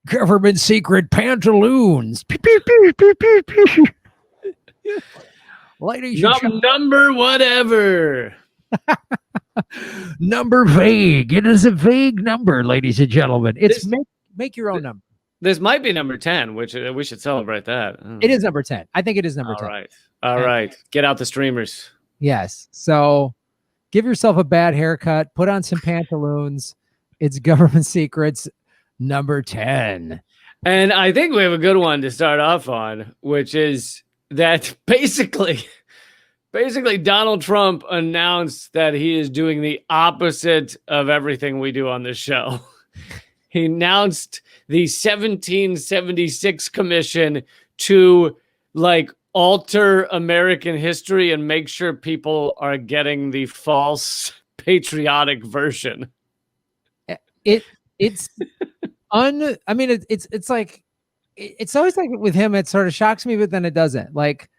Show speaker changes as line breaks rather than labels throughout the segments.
government secret pantaloons. Pew, pew, pew, pew, pew, pew. Ladies and gentlemen,
Number whatever.
number vague. It is a vague number, ladies and gentlemen. It's make your own number.
This might be number 10, which we should celebrate that.
It is number 10. I think it is number 10.
All right. Get out the streamers.
Yes. So give yourself a bad haircut, put on some pantaloons. It's government secrets number 10.
And I think we have a good one to start off on, which is that basically Donald Trump announced that he is doing the opposite of everything we do on this show. He announced the 1776 Commission to alter American history and make sure people are getting the false patriotic version.
It's always like with him, it sort of shocks me, but then it doesn't. Like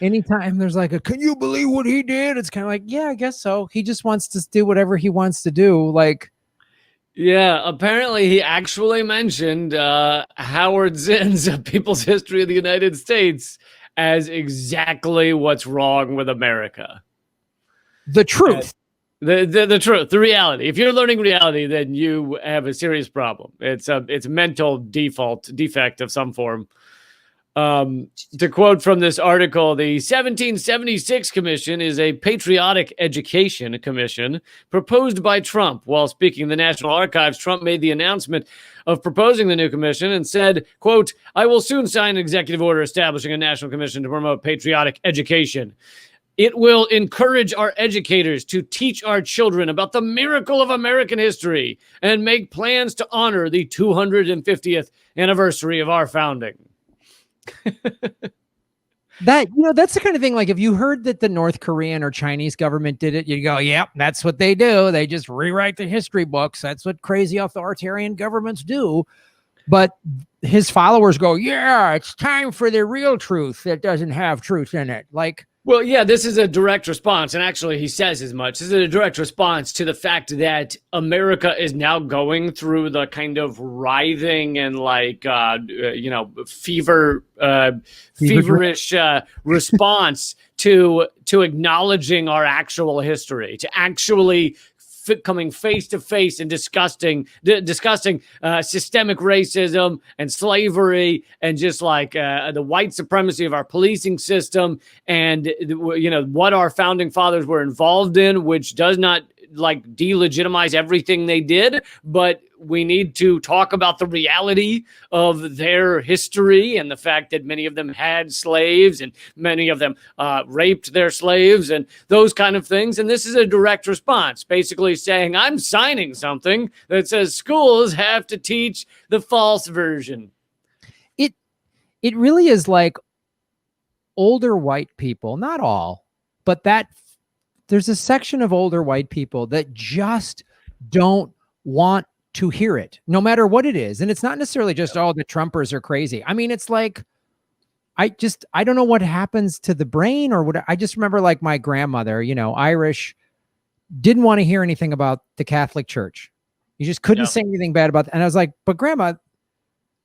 anytime there's can you believe what he did? It's kind of like, yeah, I guess so. He just wants to do whatever he wants to do.
Yeah, apparently he actually mentioned Howard Zinn's People's History of the United States as exactly what's wrong with America.
The truth.
The truth, the reality. If you're learning reality, then you have a serious problem. It's mental defect of some form. To quote from this article, the 1776 Commission is a patriotic education commission proposed by Trump. While speaking in the National Archives, Trump made the announcement of proposing the new commission and said, quote, "I will soon sign an executive order establishing a national commission to promote patriotic education. It will encourage our educators to teach our children about the miracle of American history and make plans to honor the 250th anniversary of our founding."
That's the kind of thing, if you heard that the North Korean or Chinese government did it, you go, yep, that's what they do. They just rewrite the history books. That's what crazy authoritarian governments do. But his followers go, yeah, it's time for the real truth that doesn't have truth in it.
Well, yeah, this is a direct response, and actually he says as much. This is a direct response to the fact that America is now going through the kind of writhing and feverish response to acknowledging our actual history, to actually coming face to face and discussing systemic racism and slavery and just the white supremacy of our policing system and what our founding fathers were involved in, which does not delegitimize everything they did, but we need to talk about the reality of their history and the fact that many of them had slaves and many of them raped their slaves and those kind of things. And this is a direct response, basically saying, I'm signing something that says schools have to teach the false version.
It really is older white people, not all, but there's a section of older white people that just don't want to hear it, no matter what it is. And it's not necessarily just, the Trumpers are crazy. I mean, it's I don't know what happens to the brain or what. I just remember my grandmother, Irish, didn't want to hear anything about the Catholic Church. You just couldn't say anything bad about that. And I was like, but Grandma,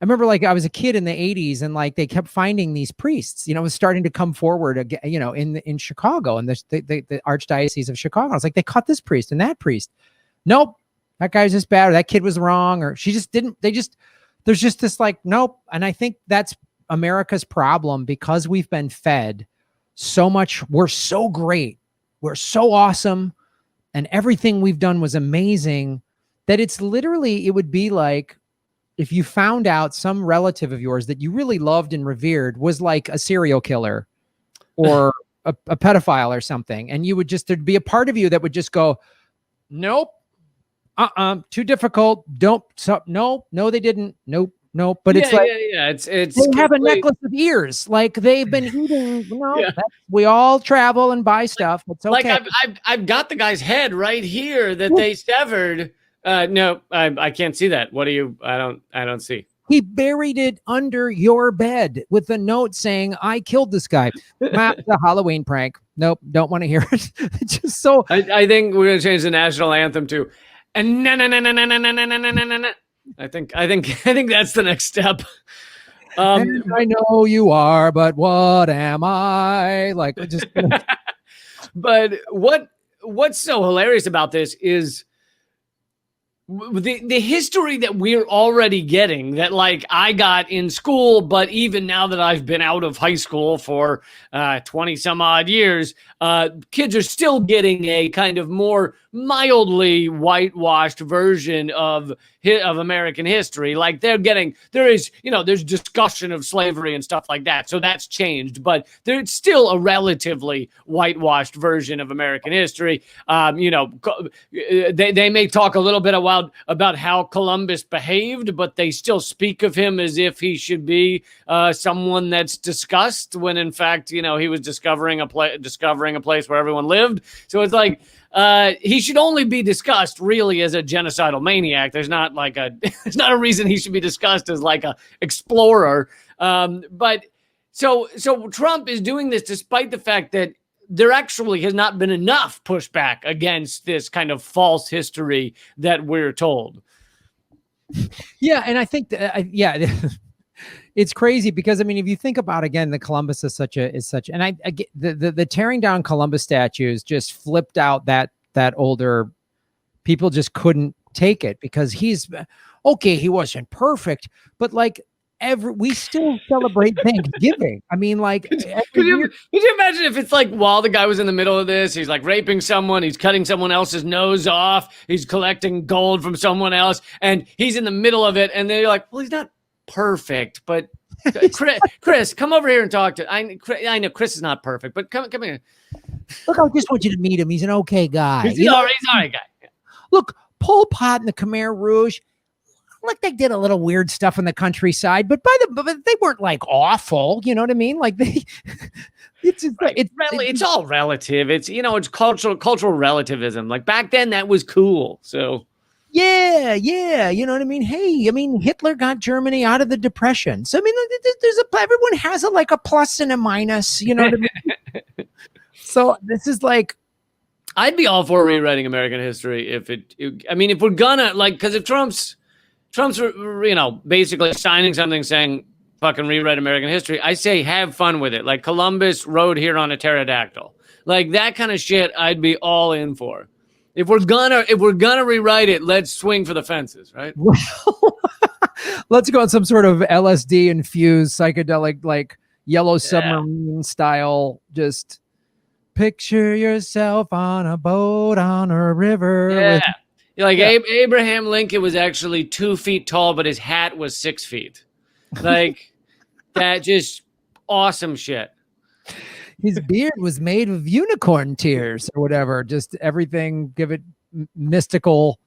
I remember I was a kid in the 80s and they kept finding these priests, it was starting to come forward again, in Chicago and the Archdiocese of Chicago. I was like, they caught this priest and that priest. Nope. That guy's just bad, or that kid was wrong, or she just didn't, there's just this nope. And I think that's America's problem because we've been fed so much. We're so great. We're so awesome. And everything we've done was amazing that it's literally, it would be if you found out some relative of yours that you really loved and revered was a serial killer or a pedophile or something. And you would there'd be a part of you that would just go, nope. Too difficult. No, they didn't. Nope. But it's
it's
they have a necklace of ears. They've been eating. We all travel and buy stuff. It's okay.
I've got the guy's head right here that they severed. No, I can't see that. What do you? I don't see.
He buried it under your bed with a note saying, "I killed this guy." The Halloween prank. Nope, don't want to hear it. It's just so.
I think we're gonna change the national anthem to. And I think that's the next step.
And I know you are, but what am I? Like, just
but what's so hilarious about this is the history that we're already getting, that like I got in school, but even now that I've been out of high school for 20 some odd years, kids are still getting a kind of more mildly whitewashed version of American history. Like there's discussion of slavery and stuff like that. So that's changed, but there's still a relatively whitewashed version of American history. They may talk a little bit about how Columbus behaved, but they still speak of him as if he should be someone that's discussed, when in fact, he was discovering a place where everyone lived. So it's like he should only be discussed really as a genocidal maniac. There's not there's not a reason he should be discussed as like a explorer. But so Trump is doing this despite the fact that there actually has not been enough pushback against this kind of false history that we're told.
Yeah, and I think it's crazy because I mean, if you think about, again, the Columbus is such, and I get the tearing down Columbus statues just flipped out that older people just couldn't take it, because he wasn't perfect, but like we still celebrate Thanksgiving. I mean, like,
could you imagine if it's like, while the guy was in the middle of this, he's like raping someone, he's cutting someone else's nose off, he's collecting gold from someone else, and he's in the middle of it, and they're like, well, he's not perfect, but Chris, come over here and talk to. I know Chris is not perfect, but come here.
Look, I just want you to meet him. He's an okay guy.
He's all right guy.
Look, Pol Pot and the Khmer Rouge, like, they did a little weird stuff in the countryside, but but they weren't like awful. You know what I mean? Like it's
all relative. It's it's cultural relativism. Like back then, that was cool. So
yeah, you know what I mean? Hey, I mean, Hitler got Germany out of the Depression. So I mean, everyone has a plus and a minus. You know what I mean? So this is like,
I'd be all for rewriting American history if we're gonna, like, because if Trump's basically signing something saying fucking rewrite American history, I say have fun with it. Like Columbus rode here on a pterodactyl, like that kind of shit. I'd be all in for. If we're gonna rewrite it, let's swing for the fences, right?
Well, let's go on some sort of LSD infused psychedelic, like Yellow Submarine style. Just picture yourself on a boat on a river.
Yeah. Abraham Lincoln was actually 2 feet tall, but his hat was 6 feet. Like that, just awesome shit.
His beard was made of unicorn tears or whatever. Just everything, give it mystical.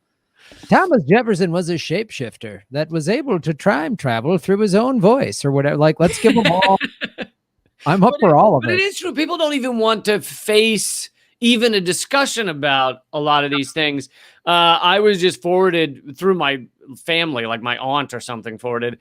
Thomas Jefferson was a shapeshifter that was able to time travel through his own voice or whatever. Like, let's give them all. I'm up for all of it.
But it is true. People don't even want to face even a discussion about a lot of these things. I was just forwarded through my family, like my aunt or something forwarded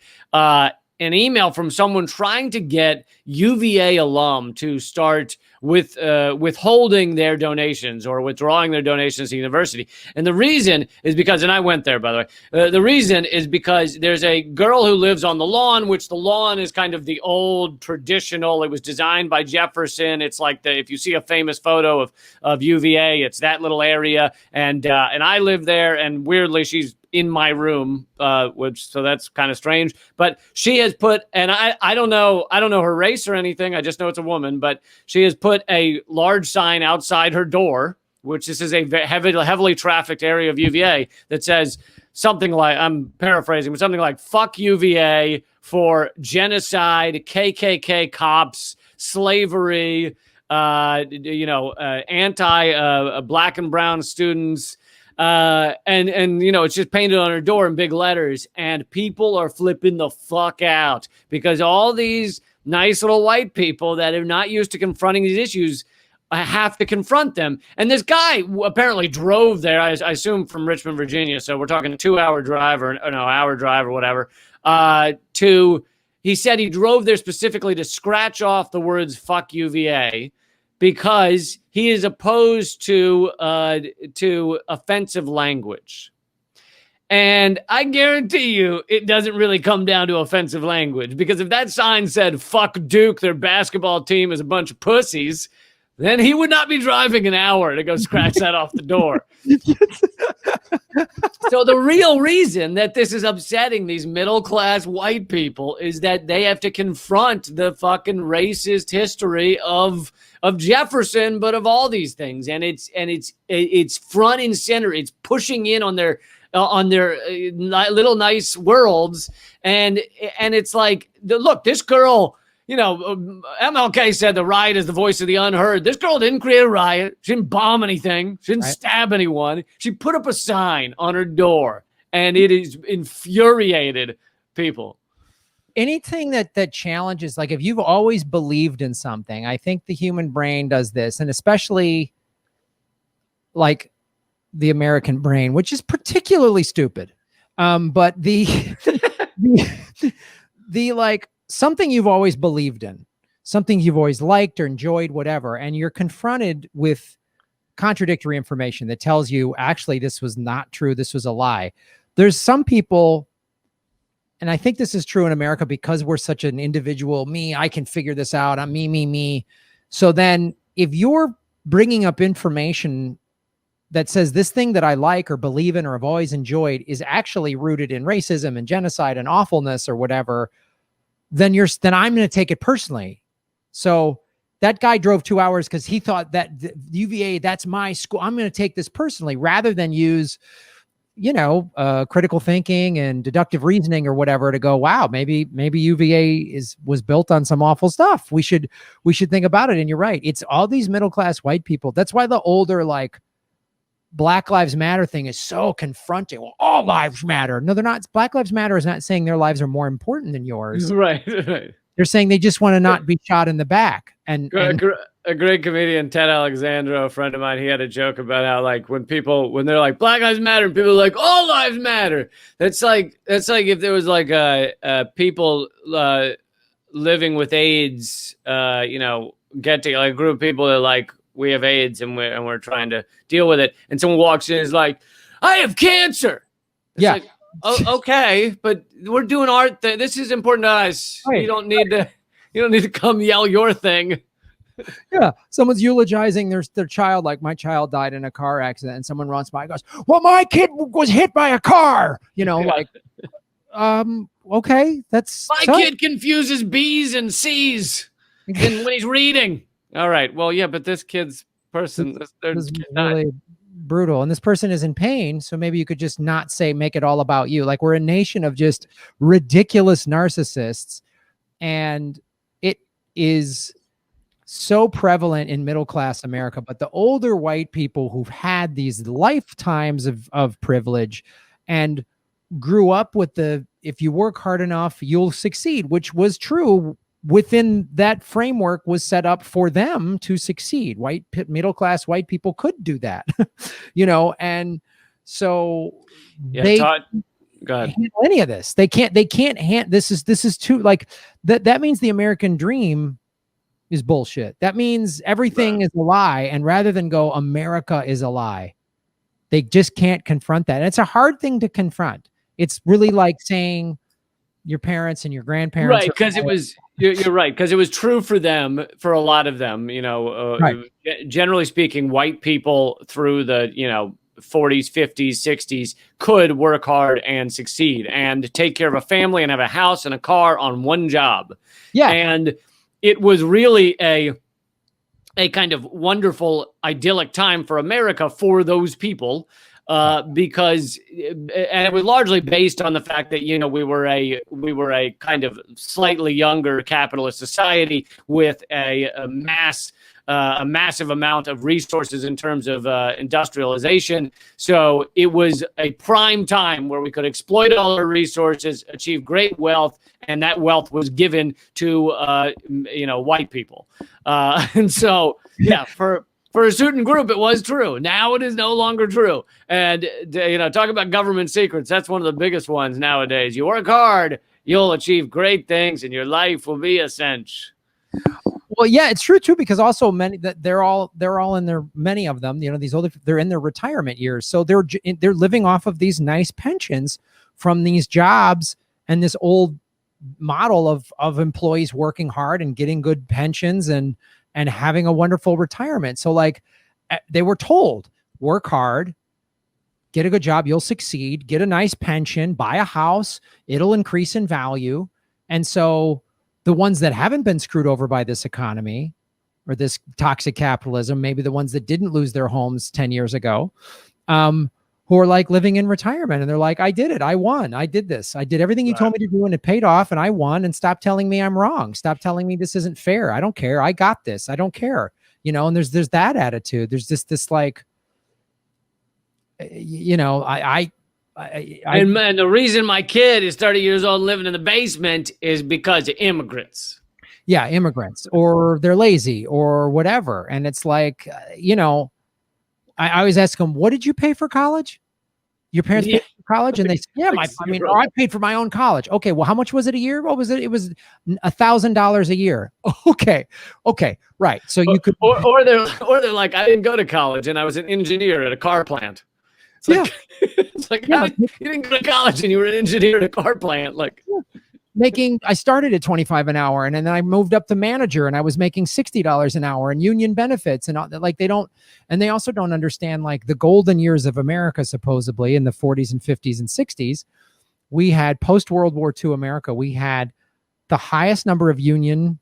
an email from someone trying to get UVA alum to start withholding their donations or withdrawing their donations to the university. And the reason is because, and I went there, by the way, the reason is because there's a girl who lives on the lawn, which the lawn is kind of the old traditional. It was designed by Jefferson. It's like if you see a famous photo of UVA, it's that little area. And I live there, and weirdly, she's in my room, so that's kind of strange. But she has put, and I don't know her race or anything. I just know it's a woman. But she has put a large sign outside her door, which this is a heavily trafficked area of UVA, that says something like, I'm paraphrasing, but something like "fuck UVA" for genocide, KKK cops, slavery, anti black and brown students. And it's just painted on her door in big letters, and people are flipping the fuck out because all these nice little white people that are not used to confronting these issues have to confront them. And this guy apparently drove there, I assume from Richmond, Virginia. So we're talking a 2-hour drive hour drive or whatever. He said he drove there specifically to scratch off the words "fuck UVA" because he is opposed to offensive language. And I guarantee you it doesn't really come down to offensive language, because if that sign said, fuck Duke, their basketball team is a bunch of pussies, then he would not be driving an hour to go scratch that off the door. So the real reason that this is upsetting these middle-class white people is that they have to confront the fucking racist history of Jefferson, but of all these things. And it's front and center. It's pushing in on their little nice worlds. And it's like, look, this girl, MLK said the riot is the voice of the unheard. This girl didn't create a riot. She didn't bomb anything. She didn't stab anyone. She put up a sign on her door, and it has infuriated people.
Anything that challenges, like if you've always believed in something, I think the human brain does this, and especially like the American brain, which is particularly stupid. But the like something you've always believed in, something you've always liked or enjoyed, whatever, and you're confronted with contradictory information that tells you actually this was not true, this was a lie. There's some people, and I think this is true in America because we're such an individual, I can figure this out, I'm me. So then if you're bringing up information that says this thing that I like or believe in or have always enjoyed is actually rooted in racism and genocide and awfulness or whatever, then I'm going to take it personally. So that guy drove 2 hours because he thought that UVA, that's my school. I'm going to take this personally rather than use, critical thinking and deductive reasoning or whatever to go, wow, maybe UVA was built on some awful stuff. We should think about it. And you're right. It's all these middle-class white people. That's why the older, like, Black Lives Matter thing is so confronting. Well, all lives matter. No, they're not. Black Lives Matter is not saying their lives are more important than yours.
Right.
They're saying they just want to not be shot in the back. And
a great comedian, Ted Alexandro, a friend of mine, he had a joke about how, like, when they're like Black Lives Matter and people are like all lives matter. That's like if there was like people living with AIDS, get to like a group of people that like, we have AIDS and we're trying to deal with it. And someone walks in and is like, I have cancer. It's like, oh, okay, but we're doing art. This is important to us. Right. You don't need to come yell your thing.
Yeah. Someone's eulogizing their child. Like, my child died in a car accident, and someone runs by and goes, well, my kid was hit by a car, like, okay, that's
my kid confuses B's and C's when he's reading. All right. Well, yeah, but this kid's person, they're
really brutal. And this person is in pain. So maybe you could just not make it all about you. Like, we're a nation of just ridiculous narcissists. And it is so prevalent in middle-class America. But the older white people who've had these lifetimes of privilege and grew up with if you work hard enough, you'll succeed, which was true within that framework, was set up for them to succeed. Middle-class white people could do that, and so they can't handle any of this. They can't this is too, like, that means the American dream is bullshit. That means everything is a lie. And rather than go, America is a lie, they just can't confront that. And it's a hard thing to confront. It's really like saying your parents and your grandparents.
Right, because you're right, because it was true for them, for a lot of them, generally speaking, white people through the, 40s, 50s, 60s could work hard and succeed and take care of a family and have a house and a car on one job.
Yeah.
And it was really a kind of wonderful, idyllic time for America for those people. Because it was largely based on the fact that we were a kind of slightly younger capitalist society with a massive amount of resources in terms of industrialization. So it was a prime time where we could exploit all our resources, achieve great wealth, and that wealth was given to white people. And so for a certain group, it was true. Now it is no longer true. And, talk about government secrets. That's one of the biggest ones nowadays. You work hard, you'll achieve great things, and your life will be a cinch.
Well, yeah, it's true too, because also many that they're all in their, many of them, these older, they're in their retirement years, so they're living off of these nice pensions from these jobs and this old model of employees working hard and getting good pensions and having a wonderful retirement. So like they were told, work hard, get a good job, you'll succeed, get a nice pension, buy a house, it'll increase in value. And so the ones that haven't been screwed over by this economy or this toxic capitalism, maybe the ones that didn't lose their homes 10 years ago, who are like living in retirement, and they're like, I did it. I won. I did this. I did everything you told me to do, and it paid off, and I won. And stop telling me I'm wrong. Stop telling me this isn't fair. I don't care. I got this. I don't care. And there's that attitude. There's this like, and
the reason my kid is 30 years old and living in the basement is because of immigrants.
Yeah, immigrants, or they're lazy or whatever. And it's like, I always ask them, what did you pay for college? Your parents paid for college? And they said, yeah, I paid for my own college. Okay, well, how much was it a year? What was it? It was $1,000 a year. Okay, right. So you could,
or they're like, I didn't go to college and I was an engineer at a car plant. It's like, it's like, you didn't go to college and you were an engineer at a car plant. Like,
I started at 25 an hour, and then I moved up to manager, and I was making $60 an hour, and union benefits, and all, like they also don't understand like the golden years of America. Supposedly in the 40s and 50s and 60s, we had post World War II America. We had the highest number of union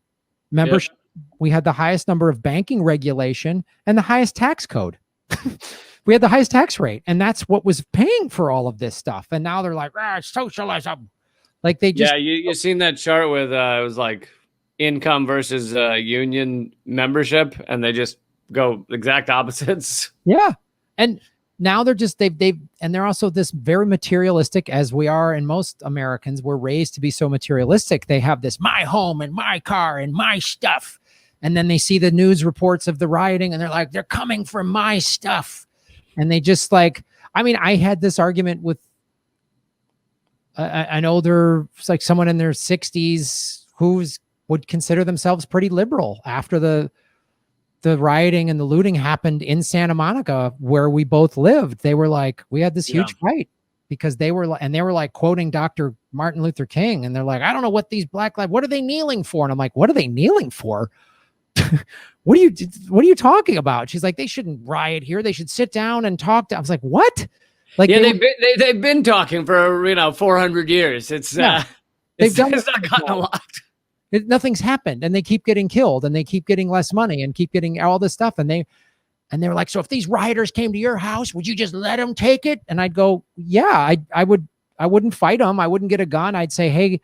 membership. Yep. We had the highest number of banking regulation and the highest tax code. We had the highest tax rate, and that's what was paying for all of this stuff. And now they're like, socialism. Like they just,
you seen that chart with it was like income versus union membership, and they just go exact opposites.
Yeah, and now they're just and they're also this very materialistic, as we are, and most Americans were raised to be so materialistic. They have this my home and my car and my stuff, and then they see the news reports of the rioting, and they're like, they're coming for my stuff, and they just like. I mean, I had this argument with. An older, like someone in their 60s would consider themselves pretty liberal after the rioting and the looting happened in Santa Monica, where we both lived. They were like, we had this huge fight because they were like quoting Dr. Martin Luther King, and they're like, I don't know what these Black lives, what are they kneeling for? And I'm like, what are they kneeling for? What are you talking about? She's like, they shouldn't riot here. They should sit down and talk to. I was like, what? Like
they've been talking for 400 years. It's not gotten a lot.
Nothing's happened, and they keep getting killed, and they keep getting less money, and keep getting all this stuff. And they were like, so if these rioters came to your house, would you just let them take it? And I'd go, yeah, I would. I wouldn't fight them. I wouldn't get a gun. I'd say, hey,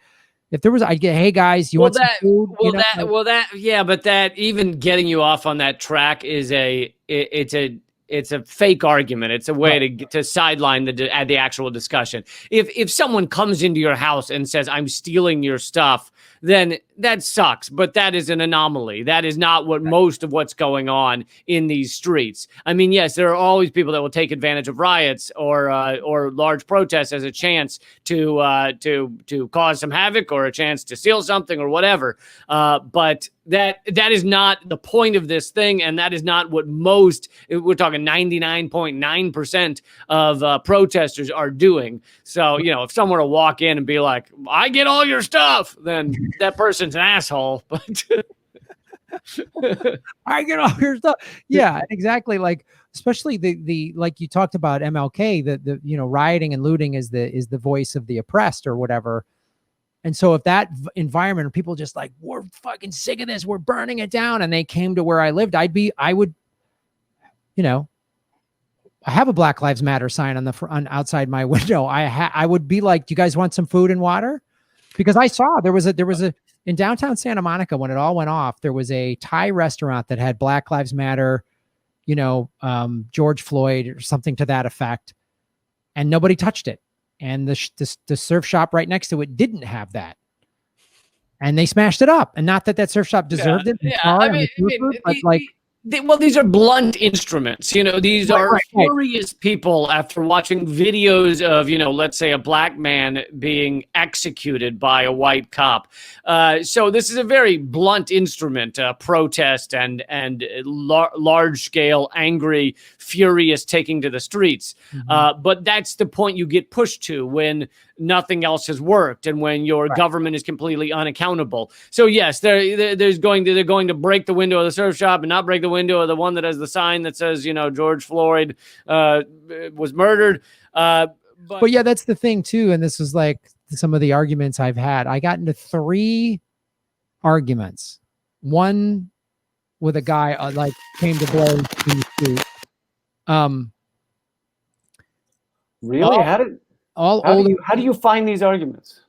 I'd get, hey guys, you want some food?
But that even getting you off on that track is it's a fake argument. It's a way to sideline the actual discussion. If someone comes into your house and says, I'm stealing your stuff, then that sucks. But that is an anomaly. That is not what most of what's going on in these streets. I mean, yes, there are always people that will take advantage of riots or large protests as a chance to cause some havoc or a chance to steal something or whatever. But that is not the point of this thing, and that is not what we're talking 99.9% of protesters are doing. So, if someone were to walk in and be like, I get all your stuff, then that person's an asshole. But
I get all your stuff. Yeah, exactly. Like, especially the like you talked about MLK, the rioting and looting is the voice of the oppressed or whatever. And so if that environment or people just like, we're fucking sick of this, we're burning it down, and they came to where I lived, I have a Black Lives Matter sign on outside my window. I would be like, do you guys want some food and water? Because I saw there was a in downtown Santa Monica, when it all went off, there was a Thai restaurant that had Black Lives Matter, George Floyd or something to that effect, and nobody touched it. And the surf shop right next to it didn't have that, and they smashed it up. And not that surf shop deserved it.
Yeah, but like Well, these are blunt instruments. These are
right.
furious people after watching videos of, let's say a black man being executed by a white cop. So this is a very blunt instrument, protest and large scale, angry, furious taking to the streets. But that's the point you get pushed to when nothing else has worked and when your government is completely unaccountable. So yes, they're going to break the window of the surf shop and not break the window of the one that has the sign that says, George Floyd was murdered.
But yeah, that's the thing too. And this was like some of the arguments I've had. I got into 3 arguments. One with a guy came to blows in the street.
Really? How do you find these arguments?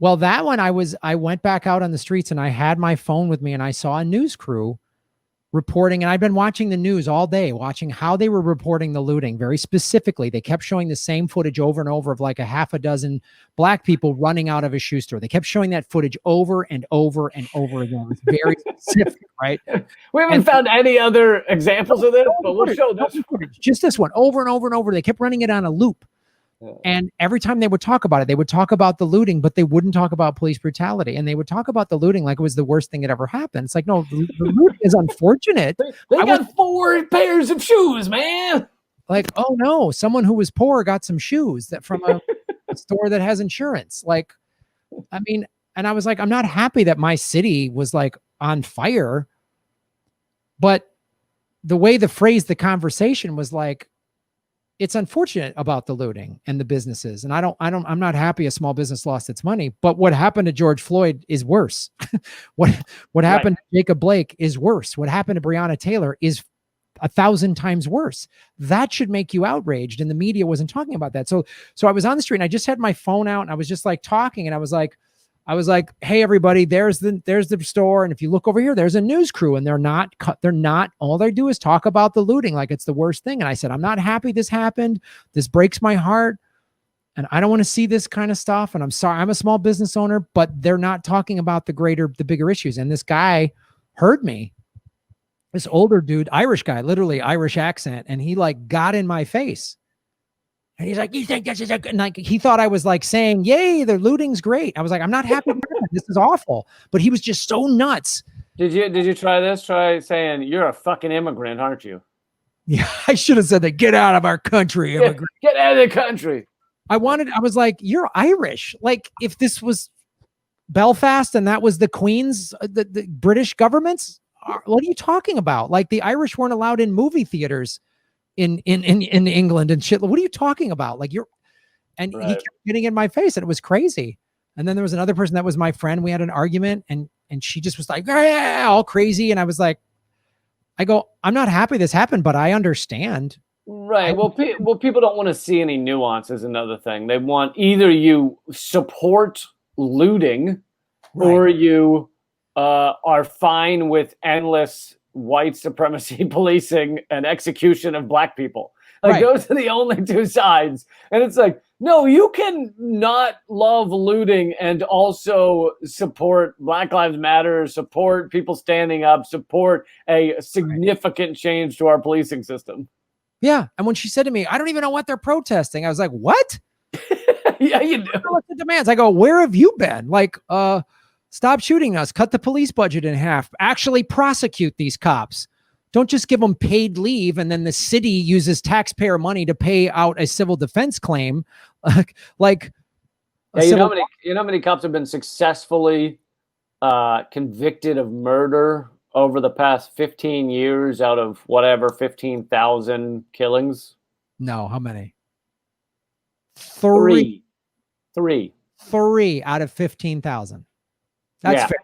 Well, that one I went back out on the streets and I had my phone with me and I saw a news crew reporting, and I've been watching the news all day, watching how they were reporting the looting very specifically. They kept showing the same footage over and over of like a half a dozen black people running out of a shoe store. They kept showing that footage over and over and over again. It was very specific, right?
We haven't found any other examples of this, but we'll show this.
Just this one over and over and over. They kept running it on a loop. And every time they would talk about it, they would talk about the looting, but they wouldn't talk about police brutality. And they would talk about the looting like it was the worst thing that ever happened. It's like, no, the looting is unfortunate.
They got 4 pairs of shoes, man.
Like, oh no, someone who was poor got some shoes that from a store that has insurance. Like, I mean, and I was like, I'm not happy that my city was like on fire. But the way the phrase, the conversation was like, it's unfortunate about the looting and the businesses. And I'm not happy a small business lost its money, but what happened to George Floyd is worse. What happened to Jacob Blake is worse. What happened to Breonna Taylor is 1,000 times worse. That should make you outraged. And the media wasn't talking about that. So I was on the street and I just had my phone out and I was just like talking and I was like, hey, everybody, there's the store. And if you look over here, there's a news crew and they're not, all they do is talk about the looting like it's the worst thing. And I said, I'm not happy this happened. This breaks my heart. And I don't want to see this kind of stuff. And I'm sorry, I'm a small business owner, but they're not talking about the bigger issues. And this guy heard me, this older dude, Irish guy, literally Irish accent. And he like got in my face. And he's like, you think this is a good, like, he thought I was like saying, yay, the looting's great. I was like, I'm not happy with that. This is awful. But he was just so nuts.
Did you try this? Try saying, you're a fucking immigrant, aren't you?
Yeah, I should have said that. Get out of our country, immigrant.
Get out of the country.
I was like, you're Irish. Like if this was Belfast and that was the Queen's, the British government's, what are you talking about? Like the Irish weren't allowed in movie theaters in England and shit. What are you talking about? Like he kept getting in my face and it was crazy. And then there was another person that was my friend. We had an argument and she just was like, yeah, all crazy. And I was like, I'm not happy this happened, but I understand.
Right. Well, people don't want to see any nuance is another thing. They want either you support looting or you are fine with endless white supremacy policing and execution of black people. Like those are the only 2 sides. And it's like, no, you can not love looting and also support Black Lives Matter, support people standing up, support a significant change to our policing system.
Yeah. And when she said to me, I don't even know what they're protesting, I was like, what?
Yeah, you do.
What's the demands? I go, where have you been? Like, stop shooting us, cut the police budget in half, actually prosecute these cops. Don't just give them paid leave and then the city uses taxpayer money to pay out a civil defense claim. You
know how many cops have been successfully convicted of murder over the past 15 years out of whatever 15,000 killings?
No, how many?
3
out of 15,000. That's fair.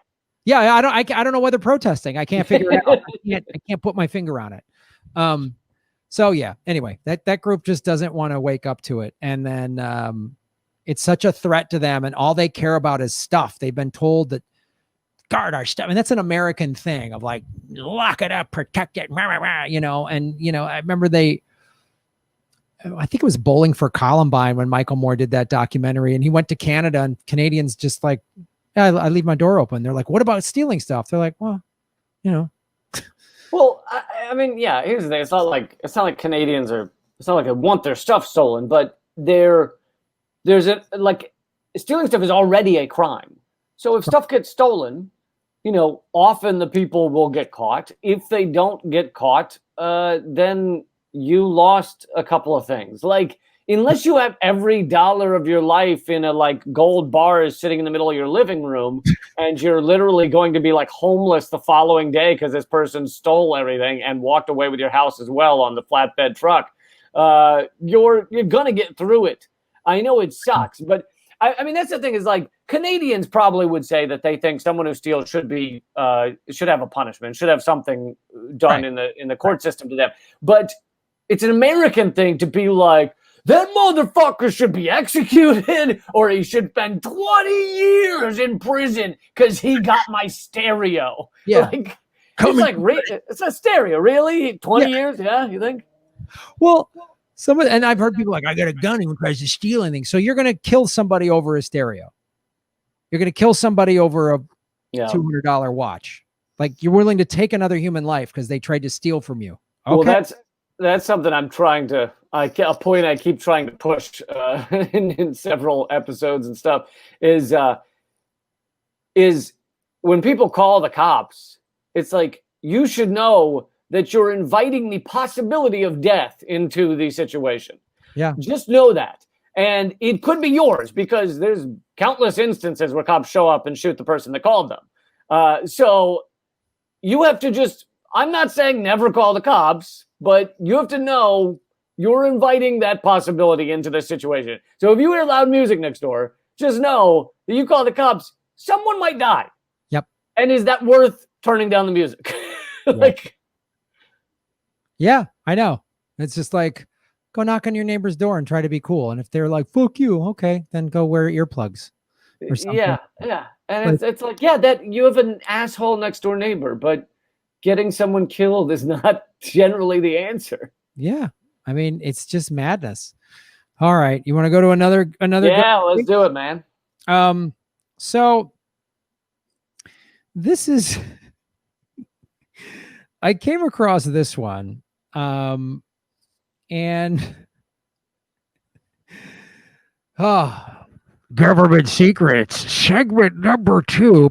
Yeah, I don't know why they're protesting. I can't figure it out. I can't put my finger on it. So yeah, anyway, that group just doesn't want to wake up to it. And then it's such a threat to them and all they care about is stuff. They've been told that guard our stuff. And that's an American thing of like, lock it up, protect it, you know, and you know, I remember I think it was Bowling for Columbine when Michael Moore did that documentary and he went to Canada and Canadians just like, yeah, I leave my door open. They're like, what about stealing stuff? They're like, well, you know.
Well, I mean, yeah. Here's the thing: it's not like Canadians are. It's not like they want their stuff stolen, but there's a like stealing stuff is already a crime. So if stuff gets stolen, often the people will get caught. If they don't get caught, then you lost a couple of things. Like, unless you have every dollar of your life in a like gold bars sitting in the middle of your living room, and you're literally going to be like homeless the following day because this person stole everything and walked away with your house as well on the flatbed truck, you're gonna get through it. I know it sucks, but I mean, that's the thing is like Canadians probably would say that they think someone who steals should have a punishment, should have something done in the court system to them. But it's an American thing to be like, that motherfucker should be executed or he should spend 20 years in prison because he got my stereo.
Yeah.
Like, it's a stereo, really? 20 years? Yeah, you think?
Well, and I've heard people like, I got a gun and tries to steal anything. So you're going to kill somebody over a stereo. You're going to kill somebody over a $200 watch. Like, you're willing to take another human life because they tried to steal from you. Okay.
Well, that's something I'm trying to, a point I keep trying to push in several episodes and stuff is when people call the cops, it's like, you should know that you're inviting the possibility of death into the situation.
Yeah.
Just know that. And it could be yours because there's countless instances where cops show up and shoot the person that called them. So you have to I'm not saying never call the cops, but you have to know you're inviting that possibility into the situation. So if you hear loud music next door, just know that you call the cops, someone might die.
Yep.
And is that worth turning down the music? Like,
yeah, I know. It's just like, go knock on your neighbor's door and try to be cool. And if they're like, fuck you, okay, then go wear earplugs or something.
Yeah. And it's like, yeah, that you have an asshole next door neighbor, but getting someone killed is not generally the answer.
Yeah. I mean, it's just madness. All right. You want to go to another?
Yeah, let's do it, man.
So this is, I came across this one, and government secrets segment number 2.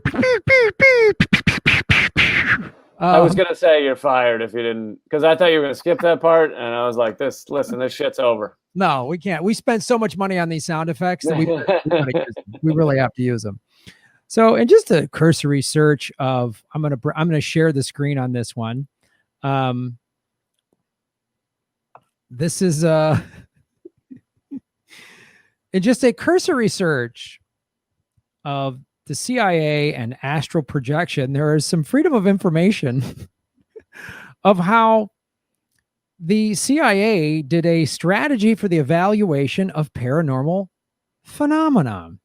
I was gonna say you're fired if you didn't, because I thought you were gonna skip that part, and I was like, this shit's over.
No, we can't. We spent so much money on these sound effects that we really have to use them. So, in just a cursory search of, I'm gonna share the screen on this one. This is in just a cursory search of the CIA and astral projection. There is some freedom of information of how the CIA did a strategy for the evaluation of paranormal phenomenon.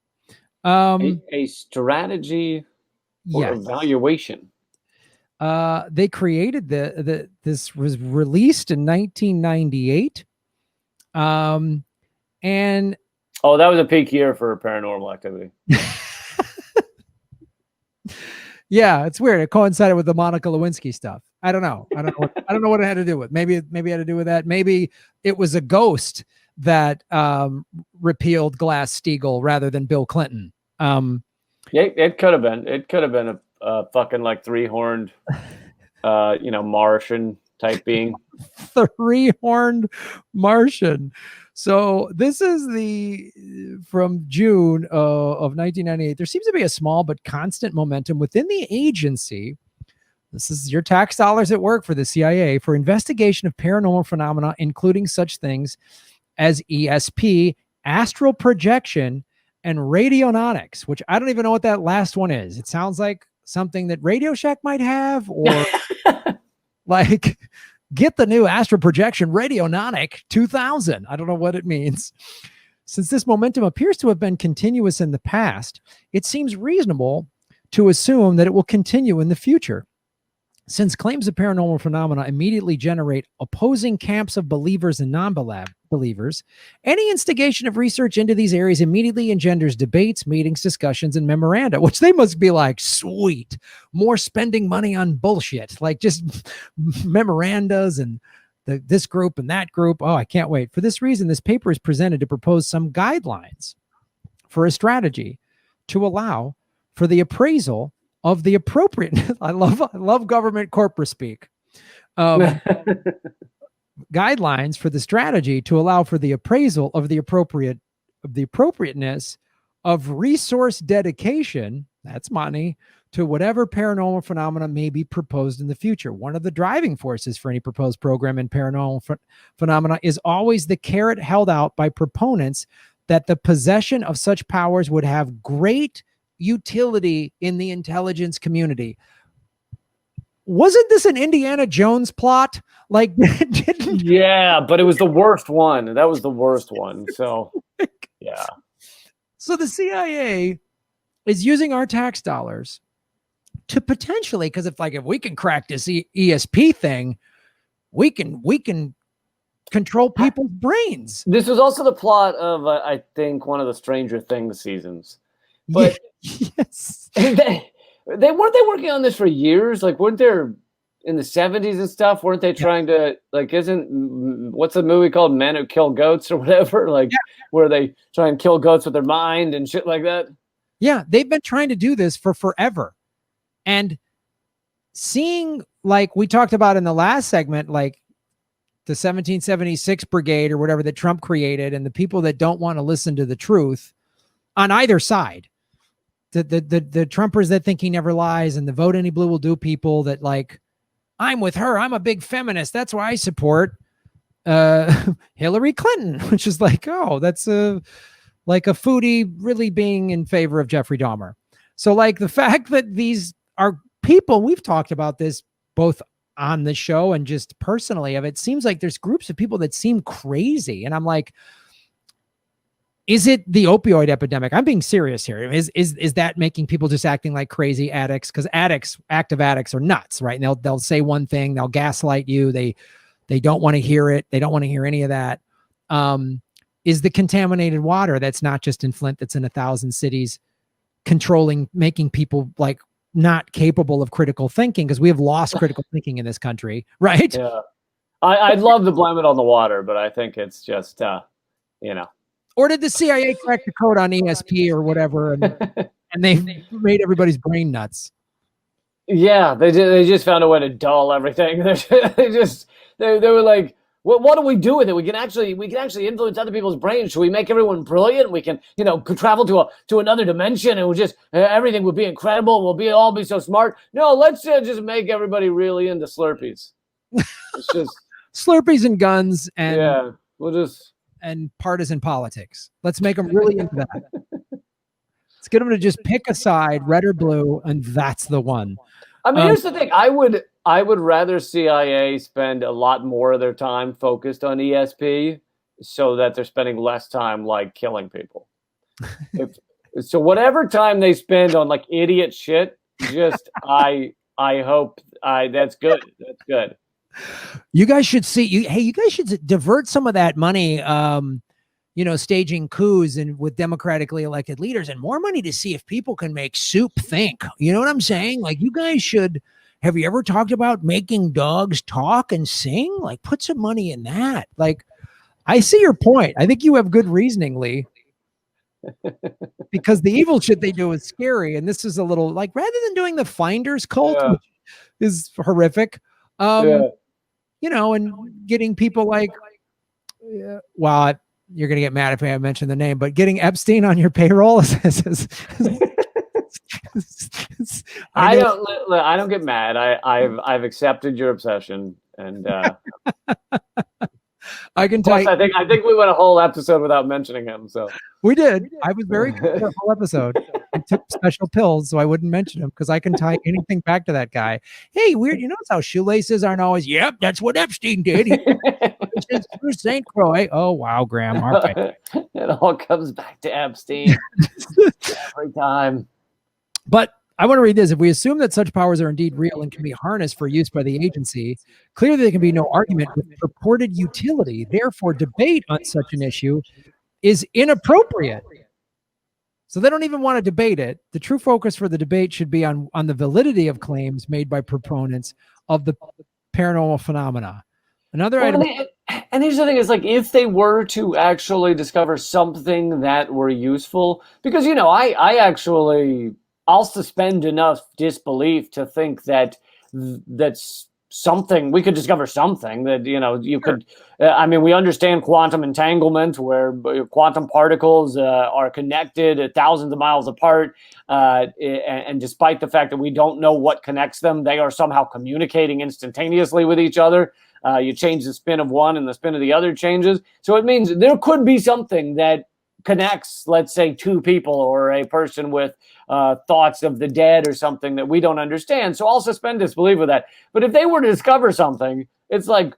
A strategy for evaluation.
They created this was released in 1998. And
that was a peak year for Paranormal Activity.
Yeah, it's weird. It coincided with the Monica Lewinsky stuff. I don't know. I don't know what it had to do with. Maybe it had to do with that. Maybe it was a ghost that repealed Glass-Steagall rather than Bill Clinton.
Yeah, it could have been. It could have been a fucking like 3-horned, Martian type being.
3-horned Martian. So this is from June of 1998. There seems to be a small but constant momentum within the agency. This is your tax dollars at work for the CIA for investigation of paranormal phenomena, including such things as ESP, astral projection, and radionautics, which I don't even know what that last one is. It sounds like something that Radio Shack might have, or like, get the new astral projection radionautic 2000. I don't know what it means. Since this momentum appears to have been continuous in the past, it seems reasonable to assume that it will continue in the future. Since claims of paranormal phenomena immediately generate opposing camps of believers and non-believers, any instigation of research into these areas immediately engenders debates, meetings, discussions, and memoranda, which they must be like, sweet, more spending money on bullshit, like just memorandas and this group and that group. Oh, I can't wait. For this reason, this paper is presented to propose some guidelines for a strategy to allow for the appraisal of the appropriate. I love government corporate speak. Guidelines for the strategy to allow for the appraisal of the appropriateness of resource dedication, that's money, to whatever paranormal phenomena may be proposed in the future. One of the driving forces for any proposed program in paranormal phenomena is always the carrot held out by proponents that the possession of such powers would have great utility in the intelligence community. Wasn't this an Indiana Jones plot? Like,
yeah, but it was the worst one. That was the worst one. So, yeah.
So the CIA is using our tax dollars to potentially, because if we can crack this ESP thing, we can control people's brains.
This was also the plot of I think one of the Stranger Things seasons. But
yes,
they weren't they working on this for years? Like, weren't there in the 70s and stuff? Weren't they trying to, like, what's the movie called, Men Who Kill Goats or whatever? Like, where they try and kill goats with their mind and shit like that.
Yeah, they've been trying to do this for forever. And seeing, like we talked about in the last segment, like the 1776 brigade or whatever that Trump created, and the people that don't want to listen to the truth on either side, the Trumpers that think he never lies, and the vote any blue will do people that, like, I'm with her, I'm a big feminist, that's why I support Hillary Clinton, which is like, oh, that's like a foodie really being in favor of Jeffrey Dahmer. So, like, the fact that these are people, we've talked about this both on the show and just personally, of it seems like there's groups of people that seem crazy. And I'm like, is it the opioid epidemic? I'm being serious here. Is that making people just acting like crazy addicts? Because active addicts are nuts, right? And they'll say one thing, they'll gaslight you. They don't want to hear it. They don't want to hear any of that. Is the contaminated water that's not just in Flint, that's in 1,000 cities, controlling, making people like not capable of critical thinking, because we have lost critical thinking in this country, right?
Yeah, I'd love to blame it on the water, but I think it's just
Or did the CIA crack the code on ESP or whatever, and they made everybody's brain nuts?
Yeah, they just found a way to dull everything. They were like, what do we do with it? We can actually influence other people's brains. Should we make everyone brilliant? We can, travel to another dimension, and we'll just everything would be incredible. We'll all be so smart. No, let's just make everybody really into Slurpees. It's just
Slurpees and guns, and
and
partisan politics. Let's make them really into that. Let's get them to just pick a side, red or blue, and that's the one.
I mean, here's the thing. I would rather CIA spend a lot more of their time focused on ESP, so that they're spending less time like killing people. So whatever time they spend on like idiot shit, just I hope that's good. That's good.
You guys should see. You guys should divert some of that money, staging coups and with democratically elected leaders, and more money to see if people can make soup think. You know what I'm saying? Like, you guys should. Have you ever talked about making dogs talk and sing? Like, put some money in that. Like, I see your point. I think you have good reasoning, Lee. Because the evil shit they do is scary, and this is a little like, rather than doing the Finders cult, which is horrific. And getting people like, well, you're gonna get mad if I mention the name, but getting Epstein on your payroll
I don't get mad. I've accepted your obsession, and
I can tell.
I think we went a whole episode without mentioning him. So
we did. I was very good for a whole episode. I took special pills so I wouldn't mention him, because I can tie anything back to that guy. Hey, weird. You notice how shoelaces aren't always? Yep, that's what Epstein did. He St. Croix. Oh wow, Graham. All right.
It all comes back to Epstein every time.
But I want to read this. If we assume that such powers are indeed real and can be harnessed for use by the agency, clearly there can be no argument with purported utility. Therefore, debate on such an issue is inappropriate. So they don't even want to debate it. The true focus for the debate should be on the validity of claims made by proponents of the paranormal phenomena. Another item.
And here's the thing: is like if they were to actually discover something that were useful, because I'll suspend enough disbelief to think that that's something we could discover something that you could. I mean, we understand quantum entanglement, where quantum particles are connected thousands of miles apart, and despite the fact that we don't know what connects them, they are somehow communicating instantaneously with each other. You change the spin of one and the spin of the other changes. So it means there could be something that connects, let's say, two people or a person with thoughts of the dead or something that we don't understand. So I'll suspend disbelief with that. But if they were to discover something, it's like,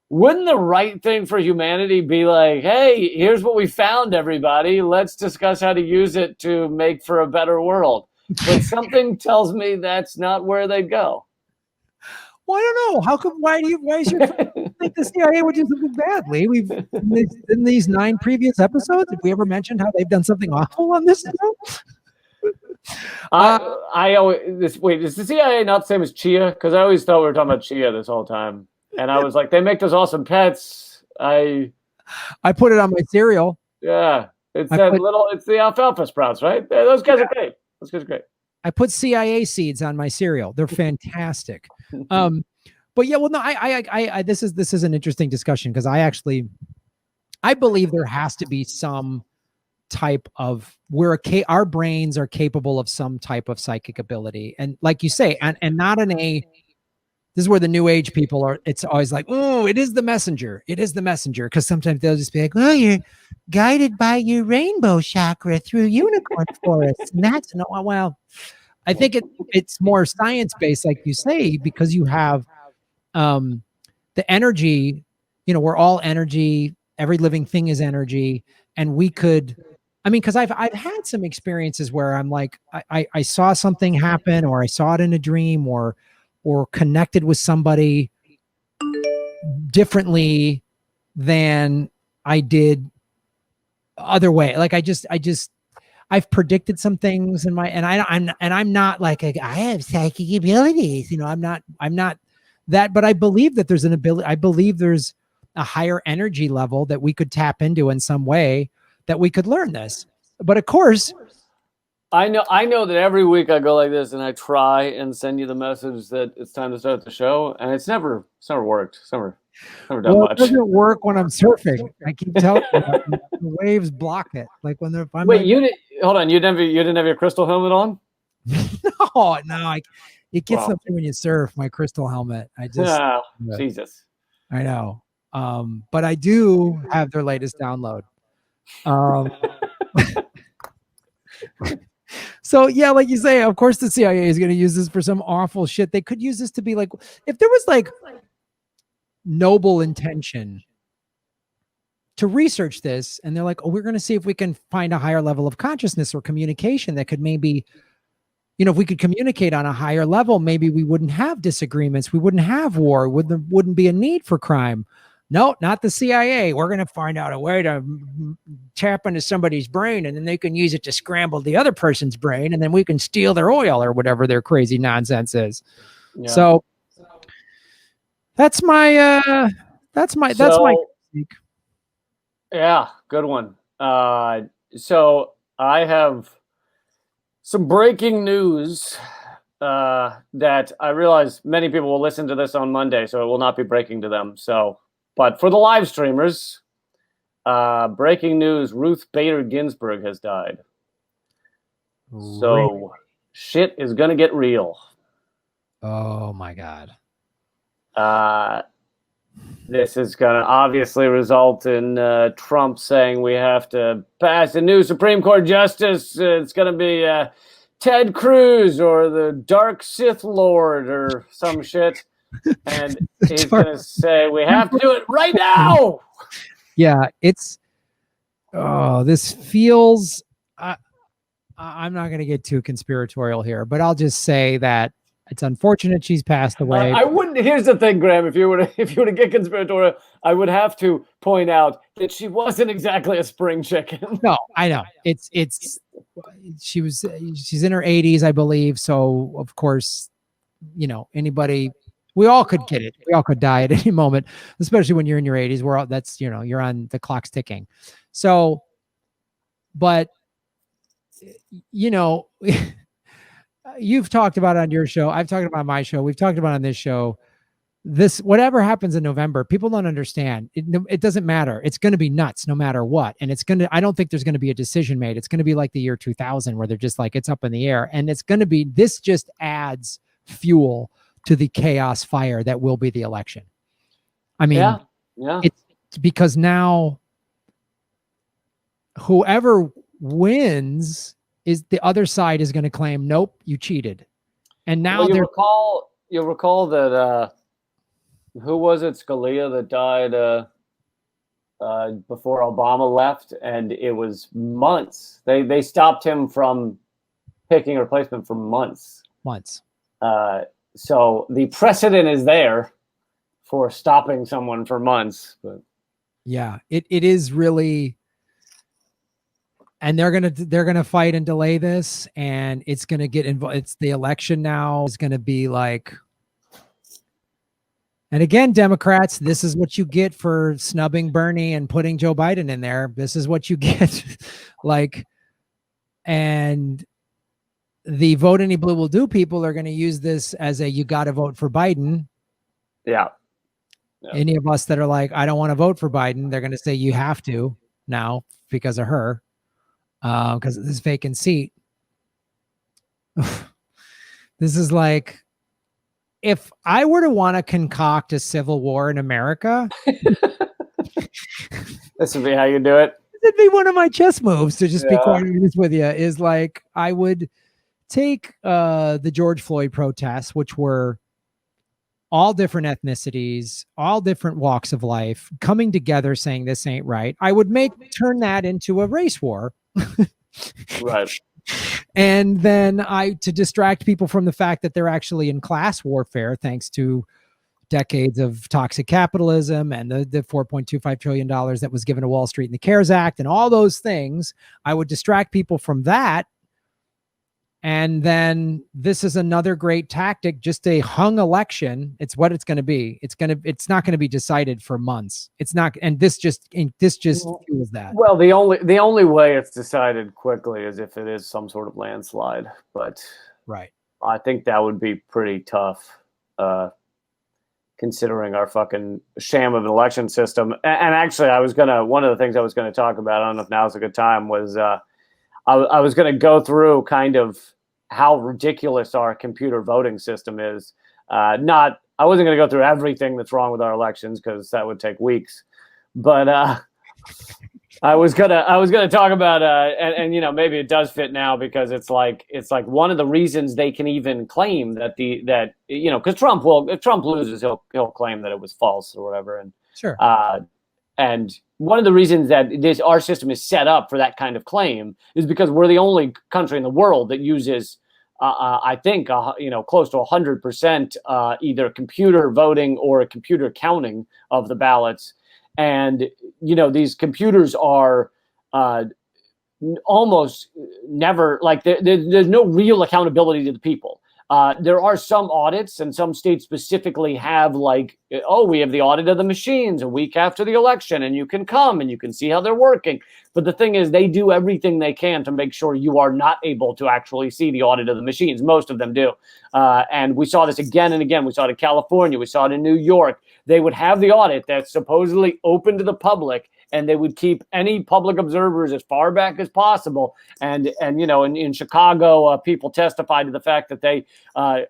wouldn't the right thing for humanity be like, hey, here's what we found, everybody. Let's discuss how to use it to make for a better world. But something tells me that's not where they'd go.
Well, I don't know. How come? Why is your think the CIA would do something badly? We've in these 9 previous episodes, have we ever mentioned how they've done something awful on this show?
I always wait. Is the CIA not the same as Chia? Because I always thought we were talking about Chia this whole time, and I was like, they make those awesome pets. I
put it on my cereal.
Yeah, it's it's the alfalfa sprouts, right? Those guys are great. Those guys are great.
I put CIA seeds on my cereal. They're fantastic. But yeah, well, no, I this is an interesting discussion because I believe there has to be some type of where our brains are capable of some type of psychic ability, and like you say, and not in a. This is where the new age people are. It's always like, oh, it is the messenger. It is the messenger. Because sometimes they'll just be like, well, you're guided by your rainbow chakra through unicorn forests. And that's no, well, I think it's more science-based, like you say, because you have the energy, we're all energy. Every living thing is energy. And we could, because I've had some experiences where I'm like, I saw something happen, or I saw it in a dream, or connected with somebody differently than I did other way. Like I've predicted some things in I'm not like I have psychic abilities. I'm not that, but I believe that there's an ability. I believe there's a higher energy level that we could tap into in some way that we could learn this. But of course,
I know that every week I go like this and I try and send you the message that it's time to start the show, and it's never worked. It's never done much.
It doesn't work when I'm surfing. I keep telling you, the waves block it. Like when they're.
Hold on. You didn't have your crystal helmet on?
No. It gets something when you surf. My crystal helmet.
Jesus.
I know. But I do have their latest download. So yeah, like you say, of course the CIA is going to use this for some awful shit. They could use this to be like, if there was like noble intention to research this, and they're like, oh, we're going to see if we can find a higher level of consciousness or communication that could maybe, if we could communicate on a higher level, maybe we wouldn't have disagreements. We wouldn't have war. Wouldn't be a need for crime. No, not the CIA. We're going to find out a way to tap into somebody's brain, and then they can use it to scramble the other person's brain, and then we can steal their oil or whatever their crazy nonsense is. Yeah. So that's my.
Yeah, good one. So I have some breaking news that I realize many people will listen to this on Monday, so it will not be breaking to them. But for the live streamers, breaking news: Ruth Bader Ginsburg has died. So shit is gonna get real.
Oh my God.
This is gonna obviously result in Trump saying we have to pass a new Supreme Court justice. It's gonna be Ted Cruz or the Dark Sith Lord or some shit. And he's going to say, we have to do it right now.
Yeah, this feels, I'm not going to get too conspiratorial here, but I'll just say that it's unfortunate she's passed away.
I wouldn't. Here's the thing, Graham. If you were to get conspiratorial, I would have to point out that she wasn't exactly a spring chicken.
No, I know she's in her 80s, I believe. So of course, anybody, we all could get it. We all could die at any moment, especially when you're in your 80s. You're on the clock's ticking. So, but you've talked about it on your show. I've talked about it on my show. We've talked about it on this show. Whatever happens in November, people don't understand. It doesn't matter. It's going to be nuts no matter what. And I don't think there's going to be a decision made. It's going to be like the year 2000 where they're just like, it's up in the air. And this just adds fuel to the chaos fire that will be the election. I mean,
yeah.
It's because now whoever wins is the other side is going to claim, nope, you cheated. And now
you'll recall that who was it, Scalia, that died before Obama left, and it was months. They stopped him from picking a replacement for months. So the precedent is there for stopping someone for months. But
yeah, it is really. And they're gonna fight and delay this, and it's gonna get involved. It's the election now. It's gonna be like, and again, Democrats, this is what you get for snubbing Bernie and putting Joe Biden in there. This is what you get, and the vote any blue will do people are gonna use this as you got to vote for Biden.
Yeah.
Any of us that are like, I don't want to vote for Biden, they're gonna say you have to now because of her. Because of this vacant seat. This is like, if I were to want to concoct a civil war in America,
this would be how you do it.
It'd be one of my chess moves, to just be quite honest with you, is like, I would take the George Floyd protests, which were all different ethnicities, all different walks of life, coming together saying this ain't right. I would turn that into a race war.
Right.
And then to distract people from the fact that they're actually in class warfare, thanks to decades of toxic capitalism and the $4.25 trillion that was given to Wall Street in the CARES Act and all those things. I would distract people from that. And then this is another great tactic, just a hung election. It's what it's going to be. It's not going to be decided for months. It's not. And this just fuels that.
Well, the only way it's decided quickly is if it is some sort of landslide. But
right,
I think that would be pretty tough, considering our fucking sham of an election system. And actually, one of the things I was going to talk about, I don't know if now's a good time, was I was going to go through kind of how ridiculous our computer voting system is. I wasn't going to go through everything that's wrong with our elections, because that would take weeks. But I was gonna talk about and maybe it does fit now, because it's like one of the reasons they can even claim that because if Trump loses, he'll claim that it was false or whatever, and
sure.
And one of the reasons that our system is set up for that kind of claim is because we're the only country in the world that uses, I think, close to 100% either computer voting or a computer counting of the ballots. And, these computers are almost never, like, there's no real accountability to the people. There are some audits, and some states specifically have, like, we have the audit of the machines a week after the election, and you can come and you can see how they're working. But the thing is, they do everything they can to make sure you are not able to actually see the audit of the machines. Most of them do. And we saw this again and again. We saw it in California. We saw it in New York. They would have the audit that's supposedly open to the public, and they would keep any public observers as far back as possible. And in Chicago, people testified to the fact that they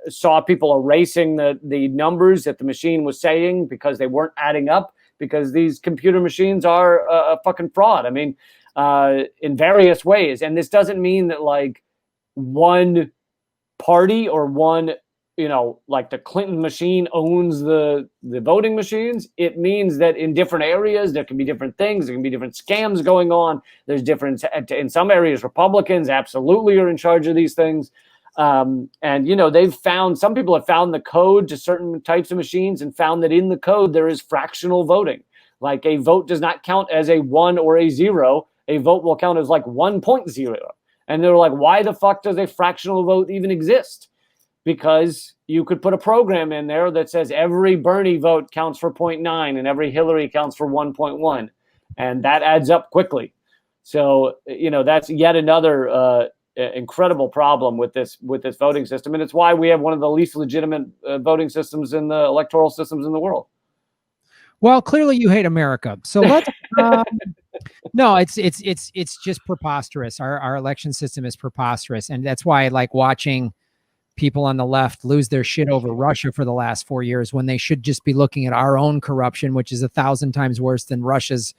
saw people erasing the numbers that the machine was saying because they weren't adding up, because these computer machines are a fucking fraud. I mean, in various ways. And this doesn't mean that, like, one party or one like the Clinton machine owns the voting machines, it means that in different areas there can be different things. There can be different scams going on. There's different in some areas. Republicans absolutely are in charge of these things, and they've found, some people have found the code to certain types of machines and found that in the code there is fractional voting. Like a vote does not count as a 1 or a 0. A vote will count as like 1.0. And they're like, why the fuck does a fractional vote even exist? Because you could put a program in there that says every Bernie vote counts for 0.9 and every Hillary counts for 1.1. And that adds up quickly. So, that's yet another incredible problem with this voting system. And it's why we have one of the least legitimate voting systems in the electoral systems in the world.
Well, clearly you hate America. So let's no, it's just preposterous. Our election system is preposterous. And that's why I like watching people on the left lose their shit over Russia for the last 4 years, when they should just be looking at our own corruption, which is 1,000 times worse than Russia's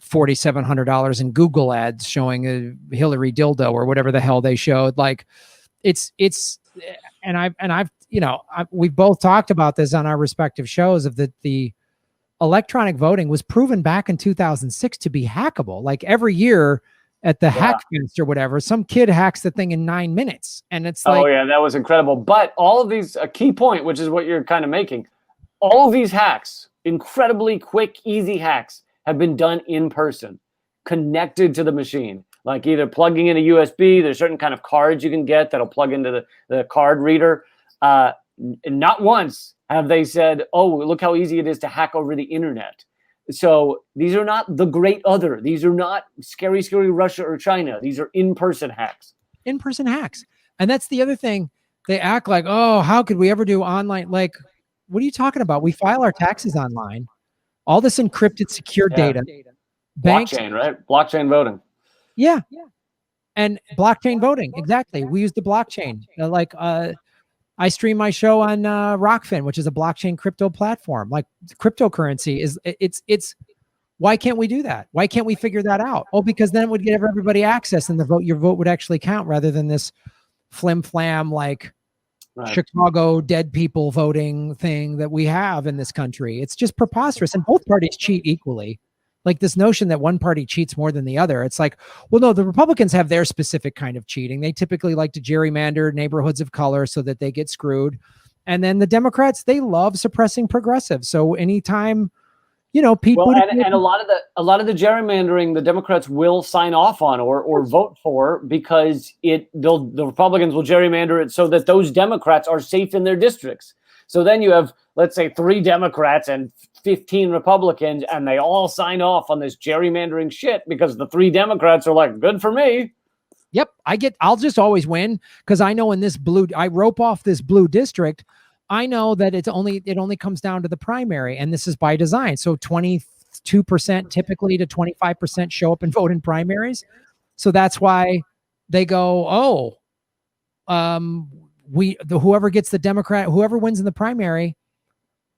$4,700 in Google ads showing a Hillary dildo or whatever the hell they showed. Like we've both talked about this on our respective shows of the electronic voting was proven back in 2006 to be hackable. Like every year at the hack fest or whatever, some kid hacks the thing in 9 minutes. And it's like,
oh yeah, that was incredible. But all of these, a key point, which is what you're kind of making, all of these hacks, incredibly quick, easy hacks, have been done in person, connected to the machine, like either plugging in a USB. There's certain kind of cards you can get that'll plug into the card reader. Not once have they said, oh, look how easy it is to hack over the internet. So these are not the great other. These are not scary, scary Russia or China. These are in-person hacks.
In-person hacks. And that's the other thing. They act like, oh, how could we ever do online? Like, what are you talking about? We file our taxes online. All this encrypted, secure data.
Banks, blockchain, right? Blockchain voting.
Yeah. And blockchain voting. Exactly. We use the blockchain. I stream my show on Rockfin, which is a blockchain crypto platform. Like cryptocurrency is it's why can't we do that? Why can't we figure that out? Oh, because then it would give everybody access and your vote would actually count rather than this flim flam like Chicago dead people voting thing that we have in this country. It's just preposterous. And both parties cheat equally. Like this notion that one party cheats more than the other. It's like, well, no, the Republicans have their specific kind of cheating. They typically like to gerrymander neighborhoods of color so that they get screwed. And then the Democrats, they love suppressing progressives. So anytime, people.
Well, and a lot of the gerrymandering, the Democrats will sign off on or vote for, because the Republicans will gerrymander it so that those Democrats are safe in their districts. So then you have, let's say, 3 Democrats and 15 Republicans, and they all sign off on this gerrymandering shit because the 3 Democrats are like, good for me.
Yep. I'll just always win because I know I rope off this blue district. I know that it only comes down to the primary, and this is by design. So 22% typically to 25% show up and vote in primaries. So that's why they go, whoever gets the Democrat, whoever wins in the primary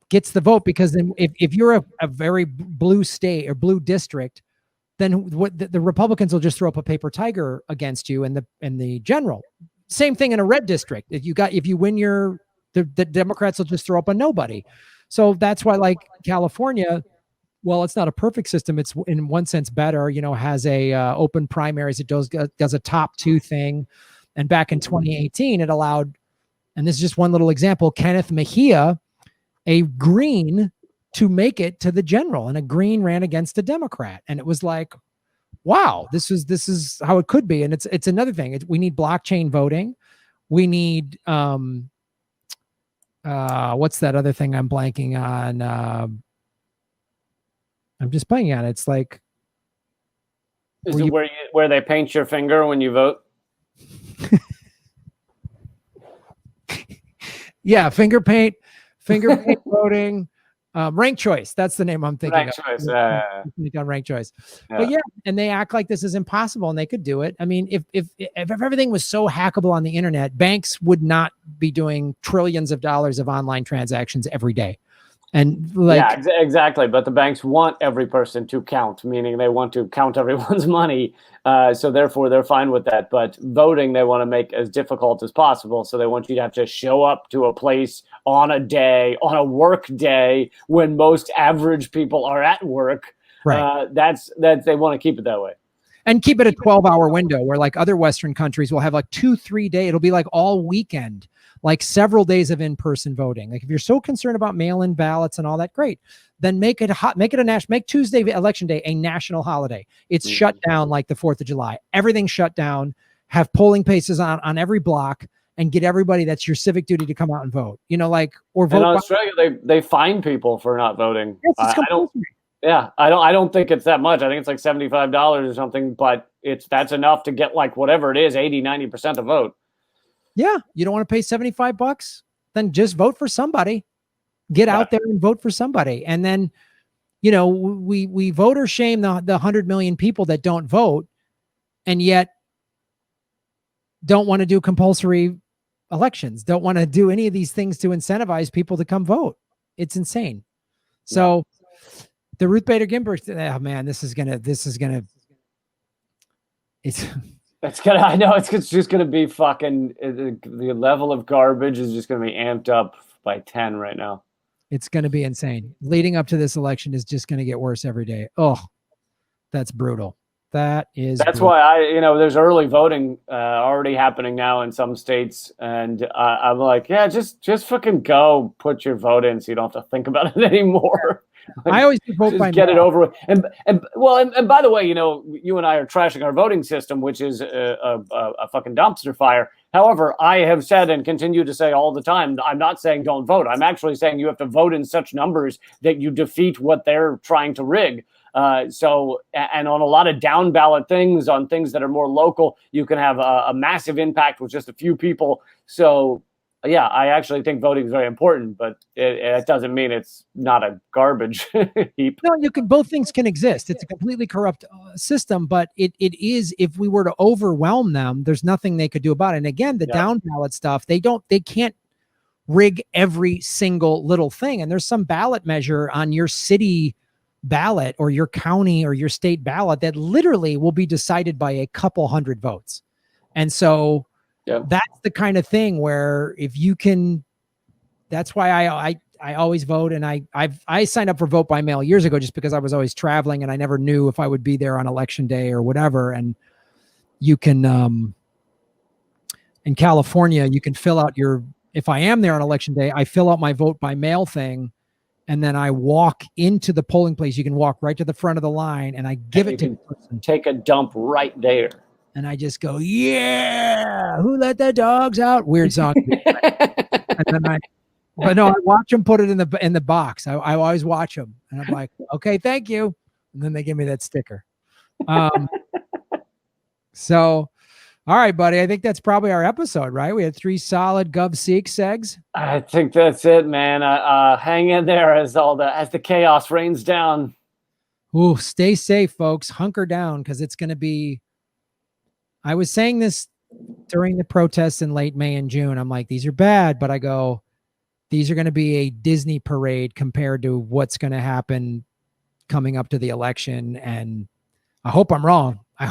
gets the vote, because then if you're a very blue state or blue district, then the Republicans will just throw up a paper tiger against you in the general. Same thing in a red district. If you win the Democrats will just throw up a nobody. So that's why, like California, well, it's not a perfect system. It's in one sense better, has a open primaries. It does a top 2 thing. And back in 2018, it allowed, and this is just one little example, Kenneth Mejia, a Green, to make it to the general, and a Green ran against a Democrat. And it was like, wow, this is how it could be. And it's another thing. We need blockchain voting. We need, what's that other thing I'm blanking on? I'm just blanking on it. It's like,
is it where they paint your finger when you vote?
Yeah, finger paint voting, ranked choice. That's the name I'm thinking
ranked
of.
Choice.
On ranked choice. Yeah. But yeah, and they act like this is impossible, and they could do it. I mean, if everything was so hackable on the internet, banks would not be doing trillions of dollars of online transactions every day. And like,
yeah, exactly. But the banks want every person to count, meaning they want to count everyone's money. So therefore, they're fine with that. But voting, they want to make as difficult as possible. So they want you to have to show up to a place on a work day, when most average people are at work.
right.
That's they want to keep it that way.
And keep it a 12-hour window, where like other Western countries will have like 2-3 day. It'll be like all weekend, like several days of in-person voting. Like if you're so concerned about mail-in ballots and all that, great. Then make it make Tuesday election day a national holiday. It's shut down like the 4th of July. Everything's shut down. Have polling places on every block, and get everybody, that's your civic duty, to come out and vote. You know, like, or vote.
In Australia, they fine people for not voting.
Yes,
I don't. Yeah, I don't think it's that much. I think it's like $75 or something, but that's enough to get like whatever it is, 80-90% to vote.
Yeah, you don't want to pay $75? Then just vote for somebody. Get out there and vote for somebody. And then, you know, we voter shame the 100 million people that don't vote, and yet don't want to do compulsory elections, don't want to do any of these things to incentivize people to come vote. It's insane. So the Ruth Bader Ginsburg, oh man, it's
I know it's just gonna be fucking, the level of garbage is just gonna be amped up by 10 right now.
It's gonna be insane. Leading up to this election is just gonna get worse every day. Oh, that's brutal. That's brutal.
Why there's early voting already happening now in some states, and I'm like, yeah, just fucking go put your vote in, so you don't have to think about it anymore. Like,
I always vote by
get
mail.
it over with. And by the way, you and I are trashing our voting system, which is a fucking dumpster fire. However, I have said and continue to say all the time, I'm not saying don't vote. I'm actually saying you have to vote in such numbers that you defeat what they're trying to rig. And on a lot of down ballot things, on things that are more local, you can have a massive impact with just a few people. So yeah, I actually think voting is very important, but it doesn't mean it's not a garbage heap.
No, both things can exist. It's a completely corrupt system, but it is, if we were to overwhelm them, there's nothing they could do about it. And again, the down ballot stuff, they can't rig every single little thing. And there's some ballot measure on your city ballot or your county or your state ballot that literally will be decided by a couple hundred votes. And so that's the kind of thing where if you can, that's why I always vote. And I signed up for vote by mail years ago just because I was always traveling and I never knew if I would be there on election day or whatever. And you can, in California, you can fill out if I am there on election day, I fill out my vote by mail thing. And then I walk into the polling place. You can walk right to the front of the line, and I give it to the person.
Take a dump right there.
And I just go, yeah, who let the dogs out? Weird song. And then I watch them put it in the box. I always watch them, and I'm like, okay, thank you. And then they give me that sticker. So, all right, buddy. I think that's probably our episode, right? We had 3 solid Gov't segs.
I think that's it, man. Hang in there as the chaos rains down.
Ooh, stay safe, folks. Hunker down, because it's going to be. I was saying this during the protests in late May and June. I'm like, these are bad, but I go, these are going to be a Disney parade compared to what's going to happen coming up to the election. And I hope I'm wrong. I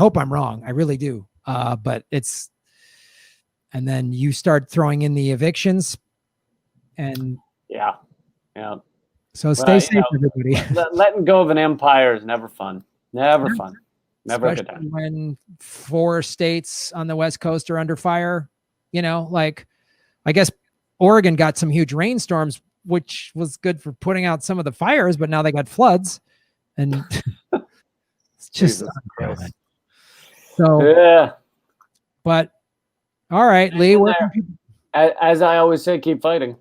really do. But and then you start throwing in the evictions and
yeah.
So stay safe, everybody.
Letting go of an empire is never fun. Never fun. Never a good time.
When 4 states on the West Coast are under fire, like I guess Oregon got some huge rainstorms, which was good for putting out some of the fires, but now they got floods and it's just so yeah. But all right, Lee,
as I always say, keep fighting.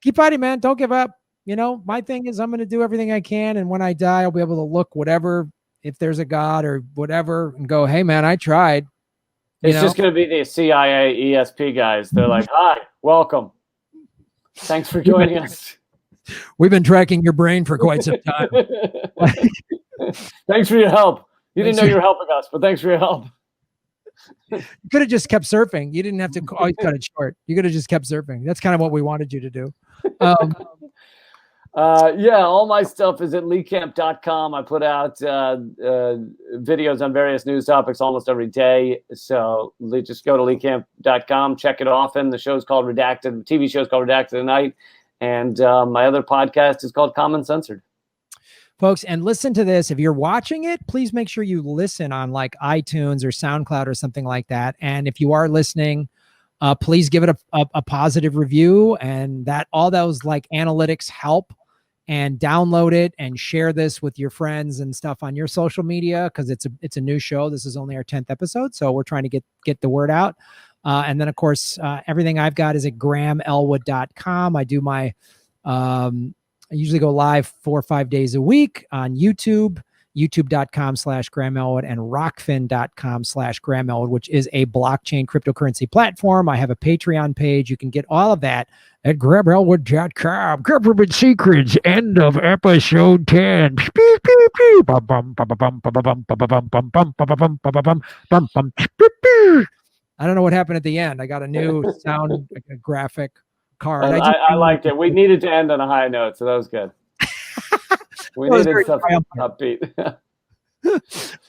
Keep fighting, man. Don't give up. My thing is I'm going to do everything I can. And when I die, I'll be able to look whatever, if there's a God or whatever, and go, hey, man, I tried.
It's just going to be the CIA ESP guys. They're like, hi, welcome. Thanks for joining us.
We've been tracking your brain for quite some time.
Thanks for your help. You didn't know you were helping us, but thanks for your help.
You could have just kept surfing. You didn't have to always cut it short. You could have just kept surfing. That's kind of what we wanted you to do.
Yeah, all my stuff is at leecamp.com. I put out videos on various news topics almost every day. So just go to leecamp.com, check it often. The show's called Redacted. The TV show's called Redacted Tonight. And my other podcast is called Common Censored.
Folks, and listen to this. If you're watching it, please make sure you listen on like iTunes or SoundCloud or something like that. And if you are listening, please give it a positive review, and that all those like analytics help. And download it and share this with your friends and stuff on your social media, because it's a new show. This is only our 10th episode, so we're trying to get the word out. And then of course, everything I've got is at grahamelwood.com. I do my I usually go live 4 or 5 days a week on YouTube, youtube.com/GrahamElwood, and rockfin.com/GrahamElwood, which is a blockchain cryptocurrency platform. I have a Patreon page. You can get all of that at GrahamElwood.com. Government Secrets, end of episode 10. I don't know what happened at the end. I got a new sound graphic card.
I liked it. We needed to end on a high note, so that was good. We needed something upbeat.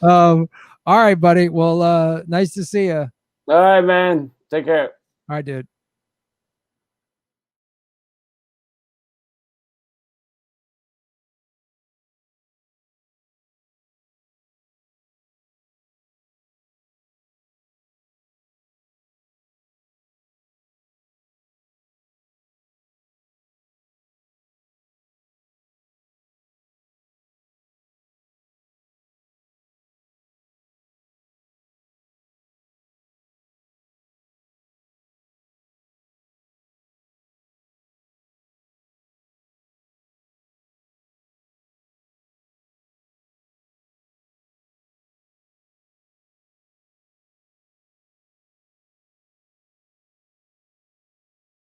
All right, buddy. Well, nice to see you.
All right, man. Take care.
All right, dude.